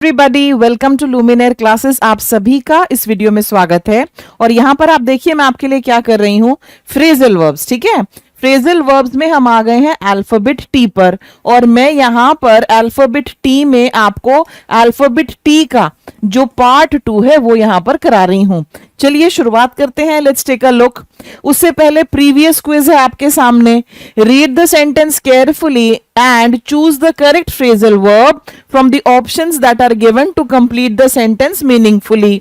Everybody welcome to Luminaire classes. आप सभी का इस वीडियो में स्वागत है। और यहां पर आप देखिए मैं आपके लिए क्या कर रही हूं, फ्रेजल वर्ब्स। ठीक है, फ्रेजल वर्ब्स में हम आ गए हैं अल्फाबेट टी पर, और मैं यहां पर अल्फाबेट टी में आपको अल्फाबेट टी का जो पार्ट 2 है वो यहां पर करा रही हूं। चलिए शुरुआत करते हैं, लेट्स टेक अ लुक। उससे पहले प्रीवियस क्विज है आपके सामने। Read the sentence carefully and choose the correct phrasal verb from the options that are given to complete the sentence meaningfully.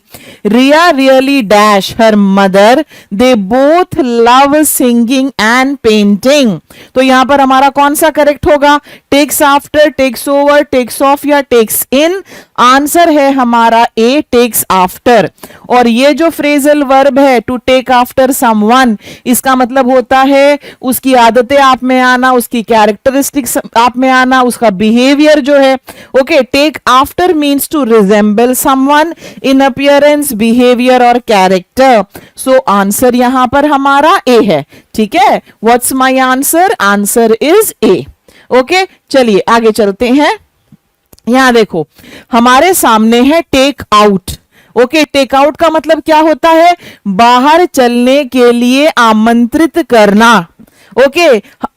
Ria really dash her mother. They both love singing and painting. तो यहां पर हमारा कौन सा correct होगा? Takes after, takes over, takes off या takes in? Answer है हमारा ए, टेक्स आफ्टर। और ये जो फ्रेजल वर्ब है टू टेक आफ्टर समवन, इसका मतलब होता है उसकी आदतें आप में आना, उसकी कैरेक्टरिस्टिक्स आप में आना, उसका बिहेवियर जो है। Okay, take after means to resemble someone in appearance, behaviour और कैरेक्टर। सो आंसर यहां पर हमारा ए है। ठीक है, what's my answer? Answer is A. Okay, चलिए आगे चलते हैं। यहां देखो हमारे सामने है take out. Okay, take out का मतलब क्या होता है? बाहर चलने के लिए आमंत्रित करना। ओके,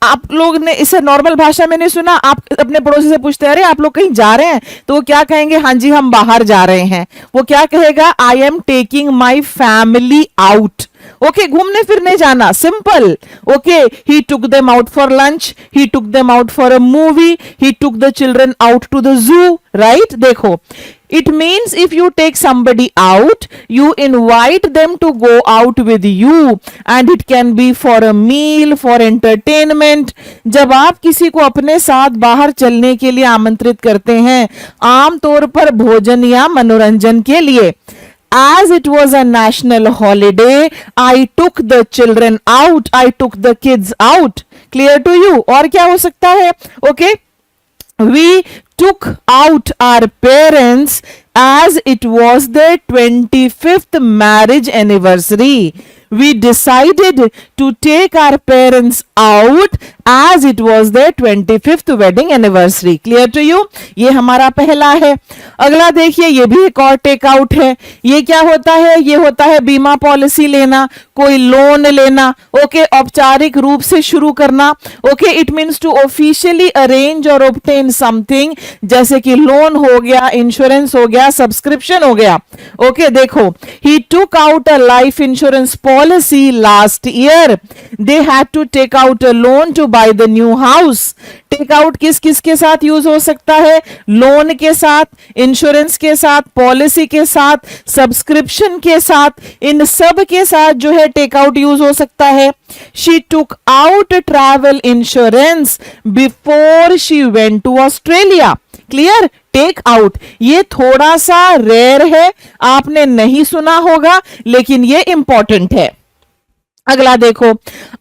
आप लोग ने इसे नॉर्मल भाषा में नहीं सुना? आप अपने पड़ोसी से पूछते हैं अरे आप लोग कहीं जा रहे हैं, तो वो क्या कहेंगे? हाँ जी हम बाहर जा रहे हैं। वो क्या कहेगा? I am taking my family out. Okay, घूमने फिरने जाना, simple. Okay, he took them out for lunch, he took them out for a movie, he took the children out to the zoo. Right, देखो it means if you take somebody out, you invite them to go out with you, and it can be for a meal, for entertainment. जब आप किसी को अपने साथ बाहर चलने के लिए आमंत्रित करते हैं, आमतौर पर भोजन या मनोरंजन के लिए। As it was a national holiday, I took the children out, I took the kids out. Clear to you? और क्या हो सकता है? Okay, we took out our parents as it was their 25th marriage anniversary. We decided to take our parents out as it was their 25th wedding anniversary. Clear to you? ये हमारा पहला है। अगला देखिए, ये भी एक और टेक आउट है। ये क्या होता है? ये होता है बीमा पॉलिसी लेना, कोई लोन लेना। ओके, औपचारिक रूप से शुरू करना। Okay, it means to officially arrange और ऑब्टेन समथिंग, जैसे कि लोन हो गया, इंश्योरेंस हो गया, सब्सक्रिप्शन हो गया। ओके, देखो he took out a life insurance policy last year. They had to take out a loan to buy the new house. Take out किस किस के साथ यूज हो सकता है? लोन के साथ, इंश्योरेंस के साथ, पॉलिसी के साथ, सब्सक्रिप्शन के साथ, इन सब के साथ जो है टेक आउट यूज हो सकता है। She took out travel insurance before she went to Australia. Clear? Take out ये थोड़ा सा रेयर है, आपने नहीं सुना होगा, लेकिन ये इंपॉर्टेंट है। अगला देखो,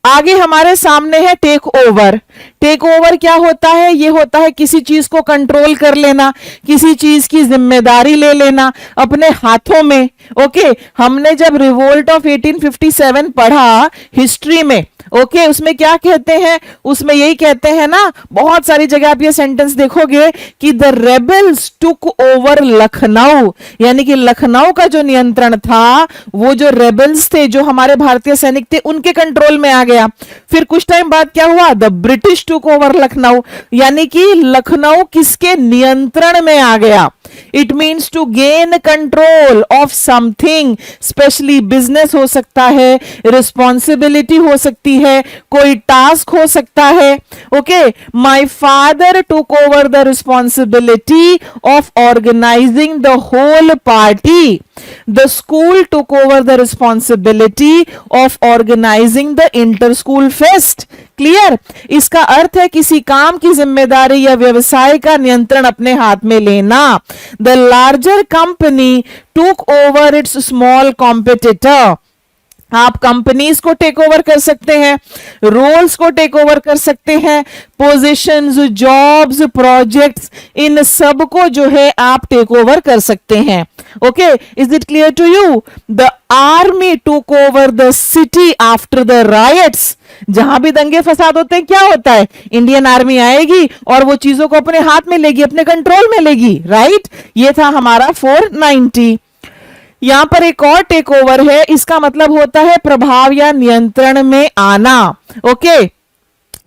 आगे हमारे सामने है टेक ओवर। टेक ओवर क्या होता है? ये होता है किसी चीज को कंट्रोल कर लेना, किसी चीज की जिम्मेदारी ले लेना अपने हाथों में। ओके, हमने जब रिवोल्ट ऑफ 1857 पढ़ा हिस्ट्री में, ओके, उसमें क्या कहते हैं? उसमें यही कहते हैं ना, बहुत सारी जगह आप ये सेंटेंस देखोगे कि the rebels took over Lucknow, यानी कि लखनऊ का जो नियंत्रण था वो जो रेबल्स थे, जो हमारे भारतीय सैनिक थे, उनके कंट्रोल में आ गया। फिर कुछ टाइम बाद क्या हुआ? The British took over Lucknow, यानी कि लखनऊ किसके नियंत्रण में आ गया? It means to gain control of something, specially business हो सकता है, रिस्पॉन्सिबिलिटी हो सकती है, कोई टास्क हो सकता है। Okay, my father took over the responsibility of organising the whole party. The school took over the responsibility of organizing the inter-school fest. Clear? इसका अर्थ है किसी काम की जिम्मेदारी या व्यवसाय का नियंत्रण अपने हाथ में लेना। The larger company took over its small competitor. आप कंपनीज को टेक ओवर कर सकते हैं, रोल्स को टेक ओवर कर सकते हैं, पोजीशंस, जॉब्स, प्रोजेक्ट्स, इन सब को जो है आप टेक ओवर कर सकते हैं. Okay, is it clear to you? The army took over the city after the riots. जहां भी दंगे फसाद होते हैं क्या होता है? इंडियन आर्मी आएगी और वो चीजों को अपने हाथ में लेगी, अपने कंट्रोल में लेगी. राइट, ये था हमारा 490. यहां पर एक और टेक ओवर है, इसका मतलब होता है प्रभाव या नियंत्रण में आना. ओके,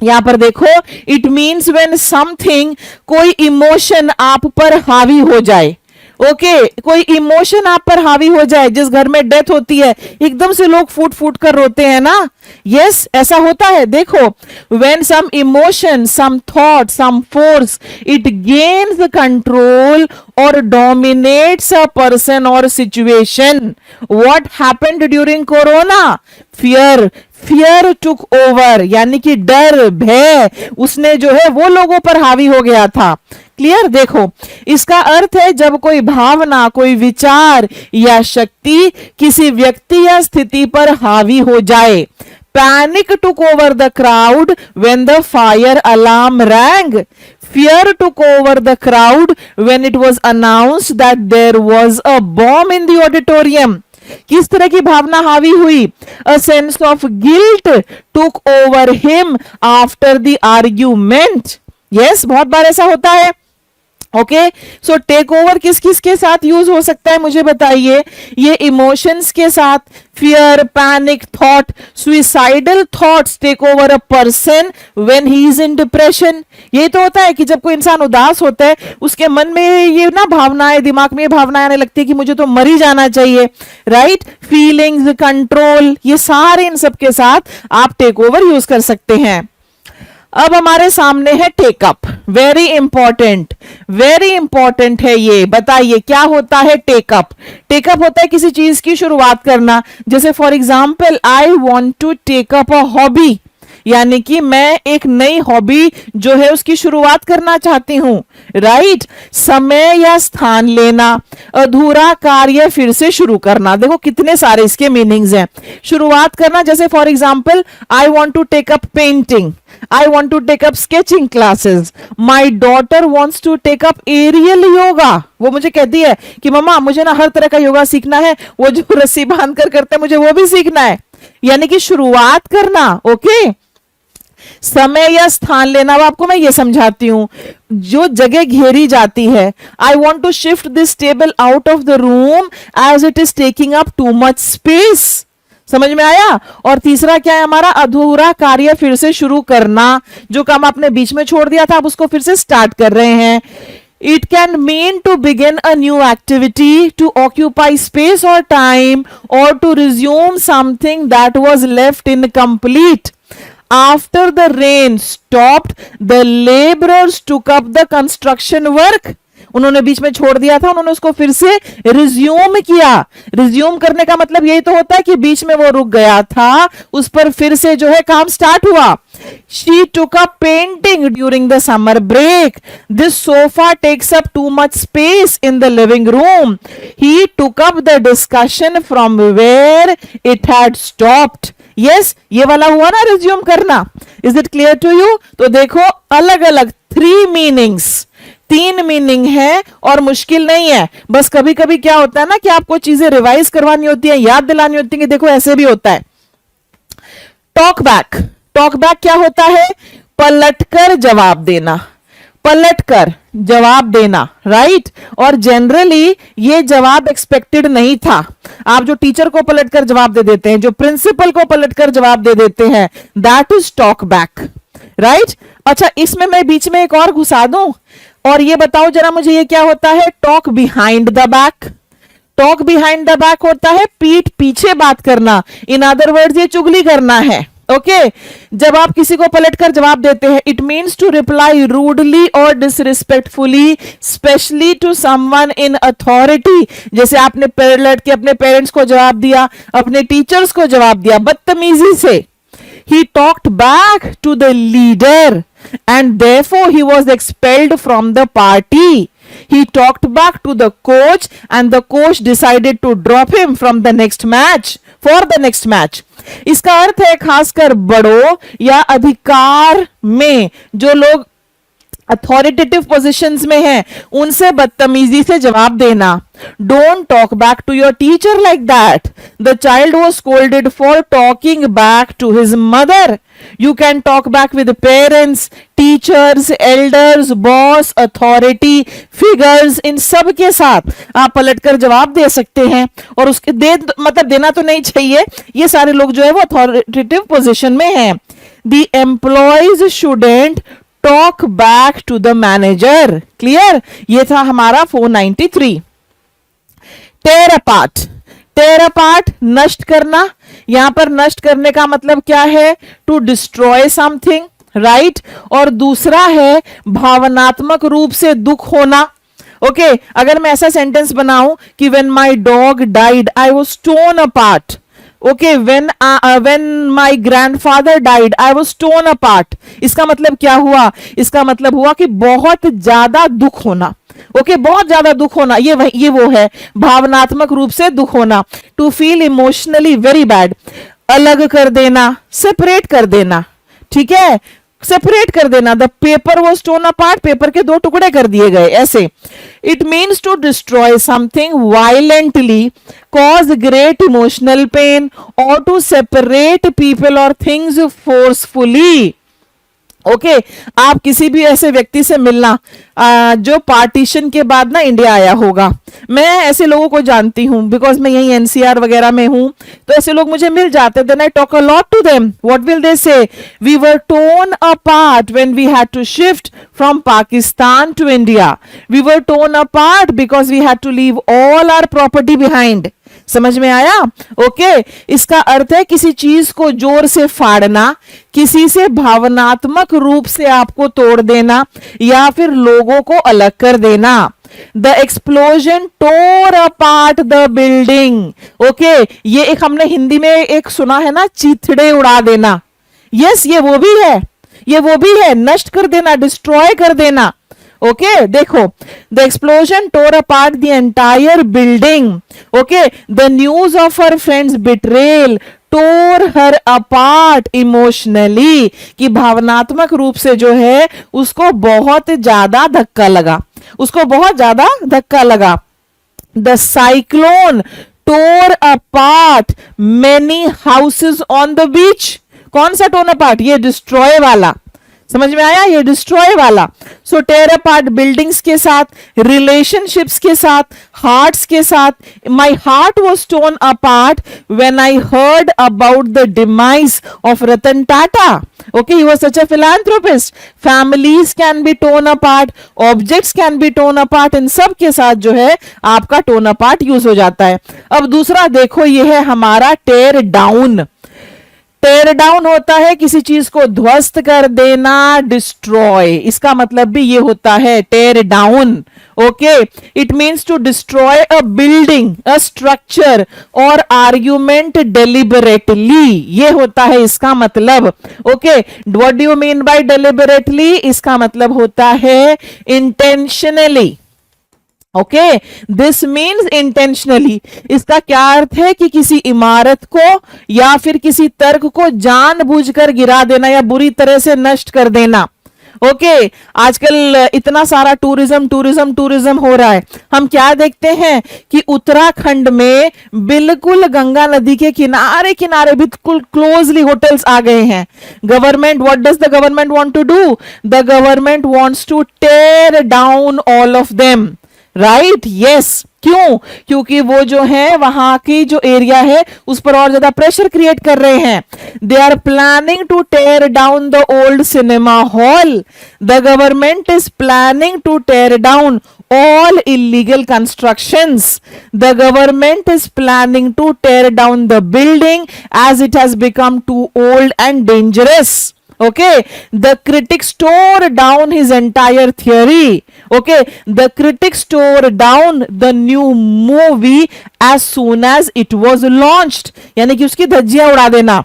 यहां पर देखो, इट मीन्स व्हेन समथिंग, कोई इमोशन आप पर हावी हो जाए. ओके, कोई इमोशन आप पर हावी हो जाए. जिस घर में डेथ होती है एकदम से लोग फूट फूट कर रोते हैं ना. यस, ऐसा होता है. देखो, when some emotion, some thought, some force, it gains control or dominates a person or situation. What happened during corona? Fear took over, यानी कि डर, भय, उसने जो है वो लोगों पर हावी हो गया था. क्लियर? देखो, इसका अर्थ है जब कोई भावना, कोई विचार या शक्ति किसी व्यक्ति या स्थिति पर हावी हो जाए. Panic took over the crowd when the fire alarm rang. Fear took over the crowd when it was announced that there was a bomb in the auditorium. किस तरह की भावना हावी हुई? A sense of guilt took over him after the argument. Yes, बहुत बार ऐसा होता है. Okay, so take over किस किस के साथ यूज हो सकता है मुझे बताइए? ये इमोशंस के साथ, fear, panic, thought, suicidal thoughts take over a person when he is in depression. ये तो होता है कि जब कोई इंसान उदास होता है, उसके मन में ये ना भावनाएं, दिमाग में ये भावनाएं आने लगती है कि मुझे तो मर ही जाना चाहिए. राइट, फीलिंग्स, कंट्रोल, ये सारे इन सब के साथ आप टेक ओवर यूज कर सकते हैं. अब हमारे सामने है टेकअप. वेरी इंपॉर्टेंट है ये. बताइए क्या होता है टेकअप? टेकअप होता है किसी चीज की शुरुआत करना. जैसे for example, I want to take up a hobby, यानी कि मैं एक नई हॉबी जो है उसकी शुरुआत करना चाहती हूं. राइट, समय या स्थान लेना, अधूरा कार्य फिर से शुरू करना. देखो कितने सारे इसके मीनिंग्स हैं. शुरुआत करना, जैसे for example, I want to take up painting, I want to take up sketching classes. My daughter wants to take up aerial yoga. वो मुझे कहती है कि मम्मा मुझे ना हर तरह का योगा सीखना है, वो जो रस्सी बांध कर करते हैं मुझे वो भी सीखना है. यानी कि शुरुआत करना. ओके, समय या स्थान लेना, वो आपको मैं ये समझाती हूं. जो जगह घेरी जाती है, I want to shift this table out of the room as it is taking up too much space. समझ में आया? और तीसरा क्या है हमारा? अधूरा कार्य फिर से शुरू करना. जो काम आपने बीच में छोड़ दिया था आप उसको फिर से स्टार्ट कर रहे हैं. It can mean to begin a new activity, to occupy space or time, or to resume something that was left incomplete. After the rain stopped, the laborers took up the construction work. उन्होंने बीच में छोड़ दिया था, उन्होंने उसको फिर से resume किया. रिज्यूम करने का मतलब यही तो होता है कि बीच में वो रुक गया था, उस पर फिर से जो है काम स्टार्ट हुआ. She took up painting during the summer break. This sofa takes up too much space in the living room. He took up the discussion from where it had stopped. Yes, ये वाला हुआ ना resume करना. Is it clear to you? तो देखो अलग अलग 3 meanings, 3 meaning है और मुश्किल नहीं है. बस कभी कभी क्या होता है ना कि आपको चीजें रिवाइज करवानी होती है, याद दिलानी होती है. देखो ऐसे भी होता है. Talk back. टॉक बैक क्या होता है? पलटकर जवाब देना. पलटकर जवाब देना. राइट, और जनरली ये जवाब एक्सपेक्टेड नहीं था. आप जो टीचर को पलटकर जवाब दे देते हैं, जो प्रिंसिपल को पलटकर जवाब दे देते हैं, that is talk back. Right, अच्छा इसमें मैं बीच में एक और घुसा दूं और ये बताओ जरा मुझे, ये क्या होता है? Talk behind the back. Talk behind the back होता है पीठ पीछे बात करना. इन अदर वर्ड्स ये चुगली करना है. ओके, जब आप किसी को पलटकर जवाब देते हैं, it means to reply rudely और disrespectfully, specially to someone in authority. जैसे आपने पलट के अपने पेरेंट्स को जवाब दिया, अपने टीचर्स को जवाब दिया बदतमीजी से. He talked back to the leader and therefore he was expelled from the party. he talked back to the coach and the coach decided to drop him from the next match for the next match. इसका अर्थ है खासकर बड़ों या अधिकार में जो लोग अथॉरिटेटिव पोजीशंस में हैं उनसे बदतमीजी से जवाब देना. Don't talk back to your teacher like that. The child was scolded for talking back to his mother. You can talk back with parents, teachers, elders, boss, authority figures, इन सब के साथ आप पलटकर जवाब दे सकते हैं. और उसके मतलब देना तो नहीं चाहिए, ये सारे लोग जो है वो अथॉरिटेटिव पोजीशन में हैं. The employees shouldn't talk back to the manager. Clear? ये था हमारा 493. टेयर अपार्ट. टेयर अपार्ट नष्ट करना. यहां पर नष्ट करने का मतलब क्या है? To destroy something, right. और दूसरा है भावनात्मक रूप से दुख होना. ओके अगर मैं ऐसा सेंटेंस बनाऊं कि when my dog died I was torn apart. Okay, when my grandfather died, I was torn apart. इसका मतलब क्या हुआ? इसका मतलब हुआ कि बहुत ज्यादा दुख होना. ओके बहुत ज्यादा दुख होना, ये वो है भावनात्मक रूप से दुख होना. To feel emotionally very bad. अलग कर देना, सेपरेट कर देना. ठीक है, सेपरेट कर देना. The paper was torn apart. पेपर के दो टुकड़े कर दिए गए, ऐसे. It means to destroy something violently, cause great emotional pain, or to separate people or things forcefully. Okay आप किसी भी ऐसे व्यक्ति से मिलना जो पार्टीशन के बाद ना इंडिया आया होगा. मैं ऐसे लोगों को जानती हूं बिकॉज मैं यही एनसीआर वगैरह में हूं, तो ऐसे लोग मुझे मिल जाते. Then I talk a lot to them. What will they say? We were torn apart when we had to shift from Pakistan to India. We were torn apart because we had to leave all our property behind. समझ में आया? Okay इसका अर्थ है किसी चीज को जोर से फाड़ना, किसी से भावनात्मक रूप से आपको तोड़ देना, या फिर लोगों को अलग कर देना. The explosion tore apart the building. Okay ये एक हमने हिंदी में एक सुना है ना, चीथड़े उड़ा देना. यस ये वो भी है, ये वो भी है, नष्ट कर देना, डिस्ट्रॉय कर देना. ओके देखो, the explosion tore apart the entire building. Okay the news of her friends betrayal tore her apart emotionally, कि भावनात्मक रूप से जो है उसको बहुत ज्यादा धक्का लगा, उसको बहुत ज्यादा धक्का लगा. The cyclone tore apart many houses on the beach. कौन सा टोर अपार्ट? ये डिस्ट्रॉय वाला. समझ में आया? ये डिस्ट्रॉय वाला. सो टेयर अपार्ट बिल्डिंग्स के साथ, रिलेशनशिप्स के साथ, हार्ट्स के साथ. My heart was torn apart when I heard about the demise of Ratan Tata. Okay, he was such a philanthropist. Families can be torn apart, objects can be torn apart. इन सब के साथ जो है आपका torn apart use हो जाता है. अब दूसरा देखो, ये है हमारा टेयर डाउन. टेयर डाउन होता है किसी चीज को ध्वस्त कर देना, डिस्ट्रॉय. इसका मतलब भी ये होता है tear down. Okay it means to destroy a building, a structure और आर्ग्यूमेंट डेलिबरेटली. ये होता है इसका मतलब. Okay what do you mean by deliberately? इसका मतलब होता है intentionally. Okay this means intentionally. इसका क्या अर्थ है कि किसी इमारत को या फिर किसी तर्क को जानबूझकर गिरा देना या बुरी तरह से नष्ट कर देना. ओके आजकल इतना सारा टूरिज्म हो रहा है. हम क्या देखते हैं कि उत्तराखंड में बिल्कुल गंगा नदी के किनारे किनारे बिल्कुल क्लोजली होटल्स आ गए हैं. Government, what does the government want to do? The government wants to tear down all of them. Right yes. क्यों? क्योंकि वो जो है वहां की जो एरिया है उस पर और ज्यादा प्रेशर क्रिएट कर रहे हैं. They are planning to tear down the old cinema hall. The government is planning to tear down all illegal constructions. The government is planning to tear down the building as it has become too old and dangerous. Okay, the critics tore down his entire theory. Okay, the critics tore down the new movie as soon as it was launched. यानी कि उसकी धज्जियां उड़ा देना.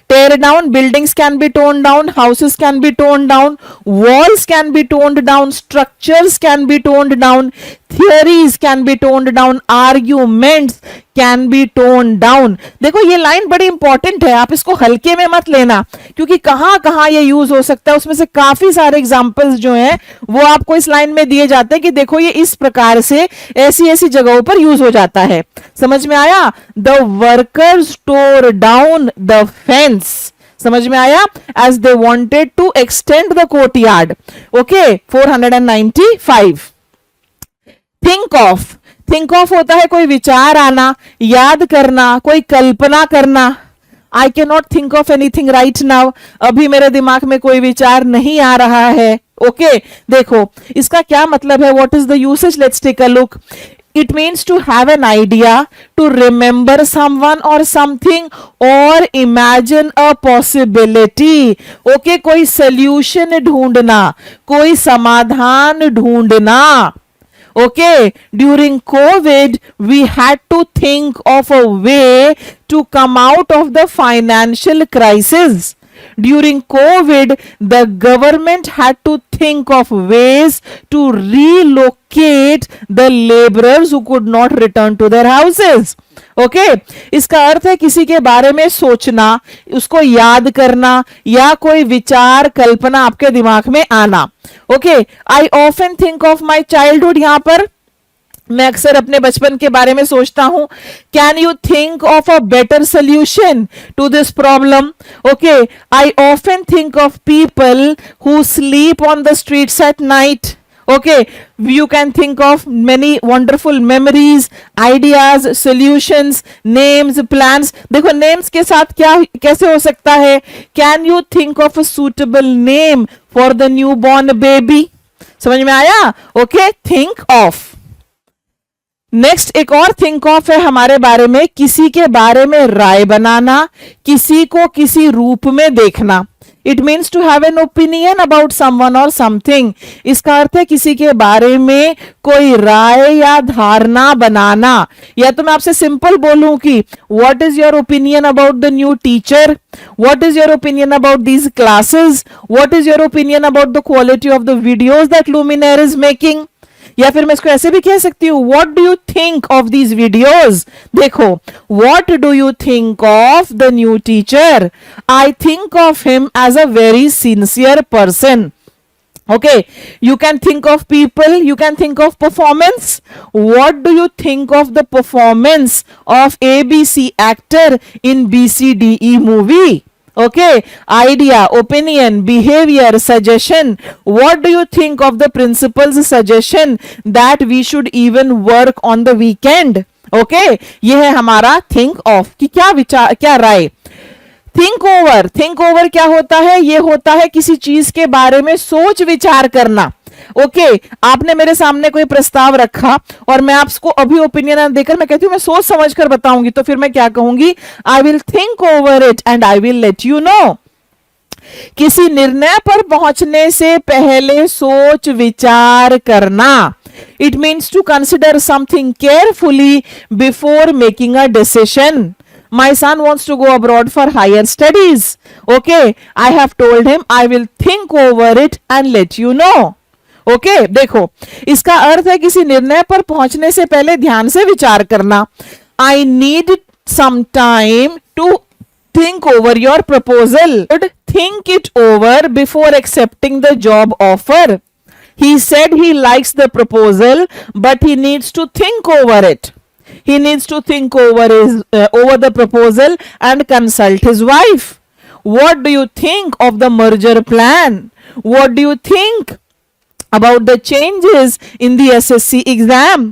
tear down, buildings can be torn down, houses can be torn down, walls can be torn down, structures can be torn down, theories can be torn down, arguments can be torn down. देखो ये line बड़ी important है, आप इसको हल्के में मत लेना, क्योंकि कहां कहां ये यूज हो सकता है, उसमें से काफी सारे एग्जांपल्स जो हैं वो आपको इस लाइन में दिए जाते हैं कि देखो ये इस प्रकार से ऐसी ऐसी जगहों पर यूज हो जाता है. समझ में आया? The workers tore down the fence. समझ में आया? As they wanted to extend the courtyard. Okay, 495. Think of. Think of होता है कोई विचार आना, याद करना, कोई कल्पना करना. I can not think of anything right now. अभी मेरे दिमाग में कोई विचार नहीं आ रहा है. ओके, देखो इसका क्या मतलब है, what is the usage, let's take a look. It means to have an idea, to remember someone or something, or imagine a possibility. Okay, कोई solution ढूंढना, कोई समाधान ढूंढना. Okay, during COVID, we had to think of a way to come out of the financial crisis. During COVID, the government had to think of ways to relocate the laborers who could not return to their houses. Okay, इसका अर्थ है किसी के बारे में सोचना, उसको याद करना, या कोई विचार कल्पना आपके दिमाग में आना. Okay, I often think of my childhood. यहां पर मैं अक्सर अपने बचपन के बारे में सोचता हूं. Can you think of a better solution to this problem? Okay, I often think of people who sleep on the streets at night. Okay, you can think of many wonderful memories, ideas, solutions, names, plans. देखो names के साथ क्या कैसे हो सकता है? Can you think of a suitable name for the newborn baby? समझ में आया? Okay, think of. नेक्स्ट एक और थिंक ऑफ है हमारे बारे में, किसी के बारे में राय बनाना, किसी को किसी रूप में देखना. It means to have an opinion about someone और समथिंग. इसका अर्थ है किसी के बारे में कोई राय या धारणा बनाना. या तो मैं आपसे सिंपल बोलूं कि what is your opinion about the new teacher, what is your opinion about these classes, what is your opinion about the quality of the videos that Luminaire is making. या फिर मैं इसको ऐसे भी कह सकती हूं, what do you think of these videos. देखो, what do you think of the new teacher? I think of him as a very sincere person. Okay, you can think of people, you can think of performance. What do you think of the performance of ABC actor in BCDE movie? Okay, idea, opinion, behavior, suggestion. What do you think of the principal's suggestion that we should even work on the weekend? Okay, ये है हमारा think of कि क्या विचार, क्या राय. Think over. Think over क्या होता है? ये होता है किसी चीज के बारे में सोच विचार करना. ओके, आपने मेरे सामने कोई प्रस्ताव रखा और मैं आपको अभी ओपिनियन देकर मैं कहती हूं मैं सोच समझ कर बताऊंगी, तो फिर मैं क्या कहूंगी? I will think over it and I will let you know. किसी निर्णय पर पहुंचने से पहले सोच विचार करना. It means to consider something carefully before making a decision. My son wants to go abroad for higher studies. Okay, I have told him I will think over it and let you know. Okay, देखो इसका अर्थ है किसी निर्णय पर पहुंचने से पहले ध्यान से विचार करना. I need some time to think over your proposal. Think it over before accepting the job offer. He said he likes the proposal, but he needs to think over it. He needs to think over the proposal and consult his wife. What do you think of the merger plan? What do you think about the changes in the SSC exam?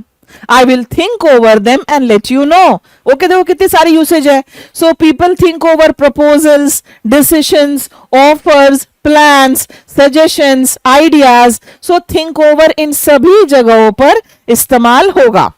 I will think over them and let you know. Okay, देखो कितनी सारी usage है. So people think over proposals, decisions, offers, plans, suggestions, ideas. So think over इन सभी जगहों पर इस्तेमाल होगा.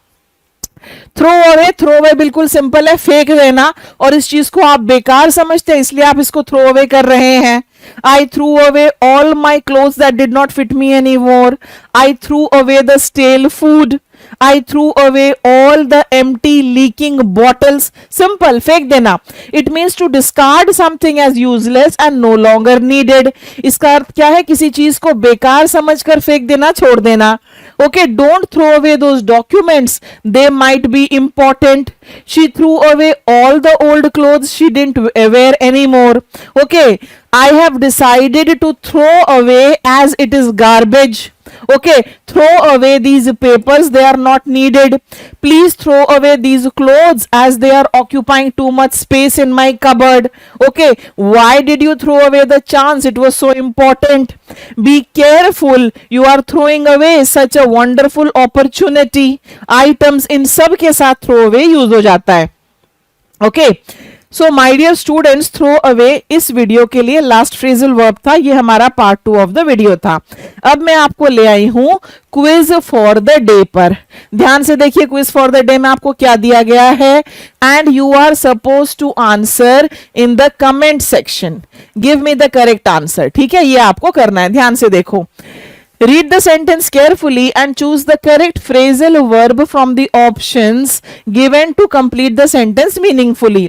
Throw away. Throw away बिल्कुल सिंपल है, फेंक देना, और इस चीज को आप बेकार समझते हैं इसलिए आप इसको थ्रो अवे कर रहे हैं. I threw away all my clothes that did not fit me any more. I threw away the stale food. I threw away all the empty leaking bottles. Simple, फेंक देना. It means to discard something as useless and no longer needed. इसका अर्थ क्या है? किसी चीज को बेकार समझकर फेंक देना, छोड़ देना. Okay, don't throw away those documents. They might be important. She threw away all the old clothes she didn't wear anymore. Okay, I have decided to throw away as it is garbage. Okay, throw away these papers, they are not needed. Please throw away these clothes as they are occupying too much space in my cupboard. Okay, why did you throw away the chance? It was so important. Be careful, you are throwing away such a wonderful opportunity. Items इन सब के साथ throw away use हो जाता है. Okay, so my dear students, throw away इस video के लिए last phrasal verb था. ये हमारा पार्ट 2 ऑफ द वीडियो था. अब मैं आपको ले आई हूं क्विज फॉर द डे पर. ध्यान से देखिए, क्विज फॉर द डे में आपको क्या दिया गया है. And you are suppose to answer in the comment section. Give me the correct answer. ठीक है, ये आपको करना है. ध्यान से देखो. Read the sentence carefully and choose the correct phrasal verb from the options given to complete the sentence meaningfully.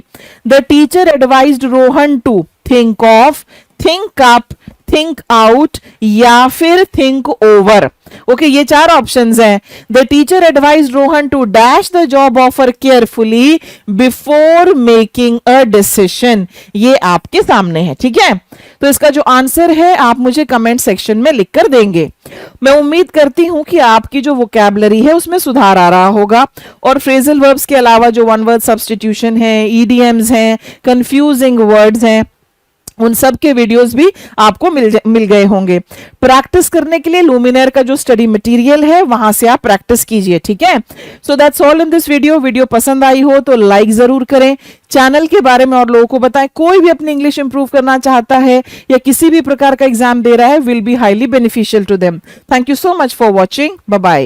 The teacher advised Rohan to think of, think up, think out या फिर think over. Okay, ये 4 options हैं. The teacher advised Rohan to dash the job offer carefully before making a decision. ये आपके सामने है. ठीक है, तो इसका जो आंसर है आप मुझे कमेंट सेक्शन में लिख कर देंगे. मैं उम्मीद करती हूं कि आपकी जो वोकैबुलरी है उसमें सुधार आ रहा होगा और फ्रेजल वर्ब्स के अलावा जो वन वर्ड सब्स्टिट्यूशन है, ईडीएम्स हैं, कंफ्यूजिंग वर्ड्स हैं, उन सब के वीडियोस भी आपको मिल गए होंगे. प्रैक्टिस करने के लिए लुमिनेयर का जो स्टडी मटेरियल है वहां से आप प्रैक्टिस कीजिए. ठीक है, so that's all in this video. Video पसंद आई हो तो लाइक जरूर करें. चैनल के बारे में और लोगों को बताएं. कोई भी अपनी इंग्लिश इंप्रूव करना चाहता है या किसी भी प्रकार का एग्जाम दे रहा है, will be highly beneficial to them. Thank you so much for watching. Bye bye.